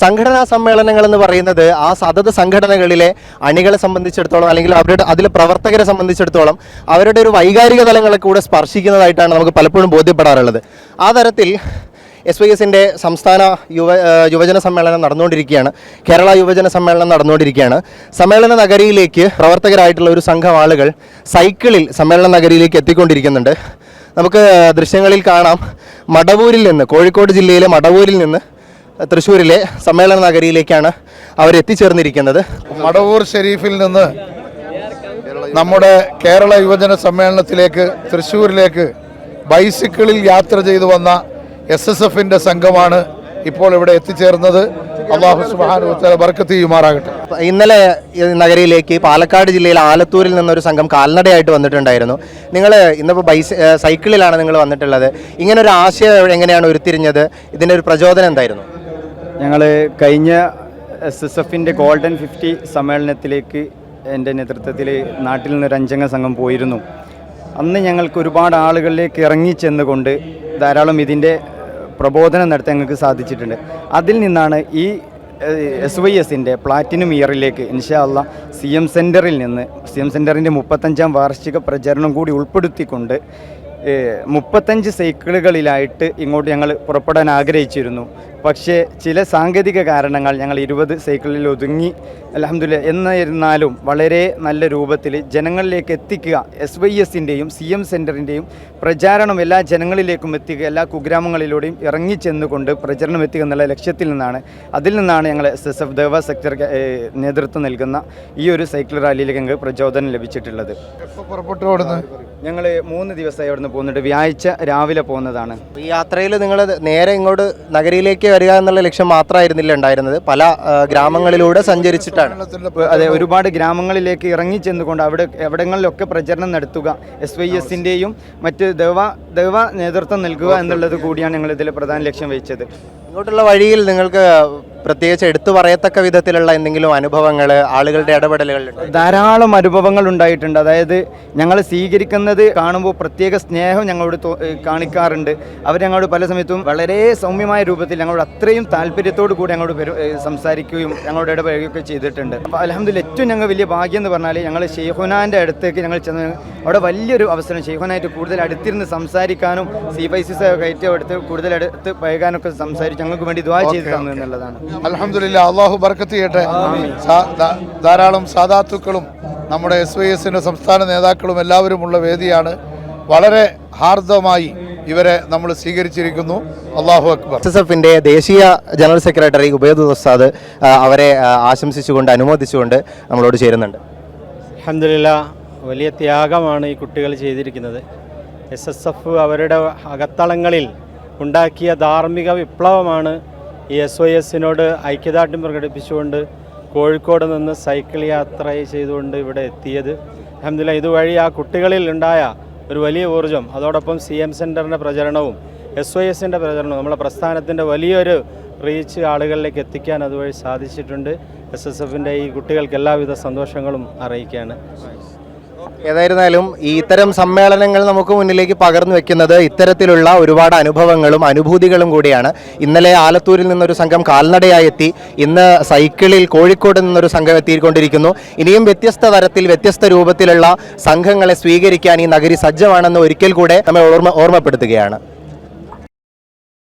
സംഘടനാ സമ്മേളനങ്ങൾ എന്ന് പറയുന്നത് ആ അതത് സംഘടനകളിലെ അണികളെ സംബന്ധിച്ചിടത്തോളം അല്ലെങ്കിൽ അവരുടെ അതിലെ പ്രവർത്തകരെ സംബന്ധിച്ചിടത്തോളം അവരുടെ ഒരു വൈകാരിക തലങ്ങളെ കൂടെ സ്പർശിക്കുന്നതായിട്ടാണ് നമുക്ക് പലപ്പോഴും ബോധ്യപ്പെടാറുള്ളത്. ആ തരത്തിൽ SYSന്റെ സംസ്ഥാന യുവജന സമ്മേളനം നടന്നുകൊണ്ടിരിക്കുകയാണ്. കേരള യുവജന സമ്മേളനം നടന്നുകൊണ്ടിരിക്കുകയാണ്. സമ്മേളന നഗരിയിലേക്ക് പ്രവർത്തകരായിട്ടുള്ള ഒരു സംഘം ആളുകൾ സൈക്കിളിൽ സമ്മേളന നഗരിയിലേക്ക് എത്തിക്കൊണ്ടിരിക്കുന്നുണ്ട്. നമുക്ക് ദൃശ്യങ്ങളിൽ കാണാം, മടവൂരിൽ നിന്ന്, കോഴിക്കോട് ജില്ലയിലെ മടവൂരിൽ നിന്ന് തൃശ്ശൂരിലെ സമ്മേളന നഗരിയിലേക്കാണ് അവരെത്തിച്ചേർന്നിരിക്കുന്നത്. മടവൂർ ഷെരീഫിൽ നിന്ന് നമ്മുടെ കേരള യുവജന സമ്മേളനത്തിലേക്ക് തൃശ്ശൂരിലേക്ക് ബൈസിക്കിളിൽ യാത്ര ചെയ്തു വന്ന SSFന്റെ സംഘമാണ് ഇപ്പോൾ ഇവിടെ എത്തിച്ചേർന്നത്. അല്ലാഹു സുബ്ഹാനഹു വ തആല ബർക്കത്ത് ചെയ്യുമാറാകട്ടെ. ഇന്നലെ നഗരിയിലേക്ക് പാലക്കാട് ജില്ലയിലെ ആലത്തൂരിൽ നിന്നൊരു സംഘം കാൽനടയായിട്ട് വന്നിട്ടുണ്ടായിരുന്നു. നിങ്ങൾ ഇന്നിപ്പോൾ സൈക്കിളിലാണ് നിങ്ങൾ വന്നിട്ടുള്ളത്. ഇങ്ങനൊരു ആശയം എങ്ങനെയാണ് ഉരുത്തിരിഞ്ഞത്? ഇതിൻ്റെ ഒരു പ്രചോദനം എന്തായിരുന്നു? ഞങ്ങൾ കഴിഞ്ഞ SSFന്റെ ഗോൾഡൻ 50 സമ്മേളനത്തിലേക്ക് എൻ്റെ നേതൃത്വത്തിൽ നാട്ടിൽ നിന്നൊരു 5 അംഗ സംഘം പോയിരുന്നു. അന്ന് ഞങ്ങൾക്ക് ഒരുപാട് ആളുകളിലേക്ക് ഇറങ്ങിച്ചെന്നുകൊണ്ട് ധാരാളം ഇതിൻ്റെ പ്രബോധനം നടത്താൻ ഞങ്ങൾക്ക് സാധിച്ചിട്ടുണ്ട്. അതിൽ നിന്നാണ് ഈ SYSന്റെ പ്ലാറ്റിനം ഇയറിലേക്ക് ഇൻഷാ അല്ലാഹ് CM സെൻറ്ററിൽ നിന്ന് CM സെൻറ്ററിൻ്റെ 35ാം വാർഷിക പ്രചരണം കൂടി ഉൾപ്പെടുത്തിക്കൊണ്ട് 35 സൈക്കിളുകളിലായിട്ട് ഇങ്ങോട്ട് ഞങ്ങൾ പുറപ്പെടാൻ ആഗ്രഹിച്ചിരുന്നു. പക്ഷേ ചില സാങ്കേതിക കാരണങ്ങൾ ഞങ്ങൾ 20 സൈക്കിളിൽ ഒതുങ്ങി. അൽഹംദുലില്ലാഹ്. എന്നിരുന്നാലും വളരെ നല്ല രൂപത്തിൽ ജനങ്ങളിലേക്ക് എത്തിക്കുക, SYSൻ്റെയും CM സെൻറ്ററിൻ്റെയും പ്രചാരണം എല്ലാ ജനങ്ങളിലേക്കും എത്തിക്കുക, എല്ലാ കുഗ്രാമങ്ങളിലൂടെയും ഇറങ്ങിച്ചെന്നുകൊണ്ട് പ്രചരണം എത്തിക്കുക എന്നുള്ള ലക്ഷ്യത്തിൽ നിന്നാണ്, അതിൽ നിന്നാണ് ഞങ്ങൾ SSF ദേവ സെക്ടർ നേതൃത്വം നൽകുന്ന ഈ ഒരു സൈക്കിൾ റാലിയിലേക്ക് ഞങ്ങൾക്ക് പ്രചോദനം ലഭിച്ചിട്ടുള്ളത്. ഞങ്ങൾ 3 ദിവസമായി അവിടെ നിന്ന് പോകുന്നുണ്ട്. വ്യാഴാഴ്ച രാവിലെ പോകുന്നതാണ്. ഈ യാത്രയിൽ നിങ്ങൾ നേരെ ഇങ്ങോട്ട് നഗരിയിലേക്ക് വരിക എന്നുള്ള ലക്ഷ്യം മാത്രമായിരുന്നില്ല ഉണ്ടായിരുന്നത്, പല ഗ്രാമങ്ങളിലൂടെ സഞ്ചരിച്ചിട്ടാണ്. അതെ, ഒരുപാട് ഗ്രാമങ്ങളിലേക്ക് ഇറങ്ങിച്ചെന്നുകൊണ്ട് അവിടെ എവിടങ്ങളിലൊക്കെ പ്രചരണം നടത്തുക, SYSൻ്റെയും മറ്റ് ദേവ നേതൃത്വം നൽകുക എന്നുള്ളത് കൂടിയാണ് ഞങ്ങൾ ഇതിൽ പ്രധാന ലക്ഷ്യം വെച്ചത്. ഇങ്ങോട്ടുള്ള വഴിയിൽ നിങ്ങൾക്ക് പ്രത്യേകിച്ച് എടുത്തു പറയത്തക്ക വിധത്തിലുള്ള എന്തെങ്കിലും അനുഭവങ്ങൾ, ആളുകളുടെ ഇടപെടലുകൾ? ധാരാളം അനുഭവങ്ങൾ ഉണ്ടായിട്ടുണ്ട്. അതായത് ഞങ്ങൾ സ്വീകരിക്കുന്നത് കാണുമ്പോൾ പ്രത്യേക സ്നേഹം ഞങ്ങളോട് കാണിക്കാറുണ്ട്. അവർ ഞങ്ങളോട് പല സമയത്തും വളരെ സൗമ്യമായ രൂപത്തിൽ ഞങ്ങളോട് അത്രയും താല്പര്യത്തോടു കൂടി ഞങ്ങളോട് സംസാരിക്കുകയും ഞങ്ങളോട് ഇടപെടുകയൊക്കെ ചെയ്തിട്ടുണ്ട്. അപ്പോൾ അൽഹംദുലില്ലാഹ് ഏറ്റവും ഞങ്ങൾ വലിയ ഭാഗ്യം എന്ന് പറഞ്ഞാൽ ഞങ്ങൾ ഷെയ്ഖുനാൻ്റെ അടുത്തേക്ക് ഞങ്ങൾ ചെന്ന് അവിടെ വലിയൊരു അവസരം, ഷെയ്ഖുനായിട്ട് കൂടുതൽ അടുത്തിരുന്ന് സംസാരിക്കാനും CYSസ് കയറ്റി അടുത്ത് കൂടുതൽ അടുത്ത് പഴകാനൊക്കെ സംസാരിച്ച് ഞങ്ങൾക്ക് വേണ്ടി ദുആ ചെയ്തു തന്നു എന്നുള്ളതാണ്. അൽഹംദുലില്ലാഹ്. അല്ലാഹു ബർക്കത്ത് ചെയ്യട്ടെ. ധാരാളം സാദാത്തുക്കളും നമ്മുടെ SYSന്റെ സംസ്ഥാന നേതാക്കളും എല്ലാവരുമുള്ള വേദിയാണ്. വളരെ ഹാർദമായി ഇവരെ നമ്മൾ സ്വീകരിച്ചിരിക്കുന്നു. അല്ലാഹു അക്ബർ. SSFന്റെ ദേശീയ ജനറൽ സെക്രട്ടറി ഉബൈദ് ഉസ്താദ് അവരെ ആശംസിച്ചുകൊണ്ട് അനുമോദിച്ചുകൊണ്ട് നമ്മളോട് ചേരുന്നുണ്ട്. അൽഹംദുലില്ലാഹ്, വലിയ ത്യാഗമാണ് ഈ കുട്ടികൾ ചെയ്തിരിക്കുന്നത്. SSF അവരുടെ അകത്തളങ്ങളിൽ ഉണ്ടാക്കിയ ധാർമ്മിക വിപ്ലവമാണ് ഈ SYSനോട് ഐക്യദാർഢ്യം പ്രകടിപ്പിച്ചുകൊണ്ട് കോഴിക്കോട് നിന്ന് സൈക്കിൾ യാത്ര ചെയ്തുകൊണ്ട് ഇവിടെ എത്തിയത്. അൽഹംദുലില്ലാഹ്, ഇതുവഴി ആ കുട്ടികളിൽ ഉണ്ടായ ഒരു വലിയ ഊർജ്ജം, അതോടൊപ്പം CM സെൻറ്ററിൻ്റെ പ്രചരണവും SYSൻ്റെ പ്രചരണവും നമ്മളെ പ്രസ്ഥാനത്തിൻ്റെ വലിയൊരു റീച്ച് ആളുകളിലേക്ക് എത്തിക്കാൻ അതുവഴി സാധിച്ചിട്ടുണ്ട്. SSFൻ്റെ ഈ കുട്ടികൾക്ക് എല്ലാവിധ സന്തോഷങ്ങളും അറിയിക്കുകയാണ്. ഏതായിരുന്നാലും ഇത്തരം സമ്മേളനങ്ങൾ നമുക്ക് മുന്നിലേക്ക് പകർന്നു വെക്കുന്നത് ഇത്തരത്തിലുള്ള ഒരുപാട് അനുഭവങ്ങളും അനുഭൂതികളും കൂടിയാണ്. ഇന്നലെ ആലത്തൂരിൽ നിന്നൊരു സംഘം കാൽനടയായി എത്തി, ഇന്ന് സൈക്കിളിൽ കോഴിക്കോട് നിന്നൊരു സംഘം എത്തിക്കൊണ്ടിരിക്കുന്നു. ഇനിയും വ്യത്യസ്ത തരത്തിൽ വ്യത്യസ്ത രൂപത്തിലുള്ള സംഘങ്ങളെ സ്വീകരിക്കാൻ ഈ നഗരി സജ്ജമാണെന്ന് ഒരിക്കൽ കൂടെ നമ്മെ ഓർമ്മപ്പെടുത്തുകയാണ്.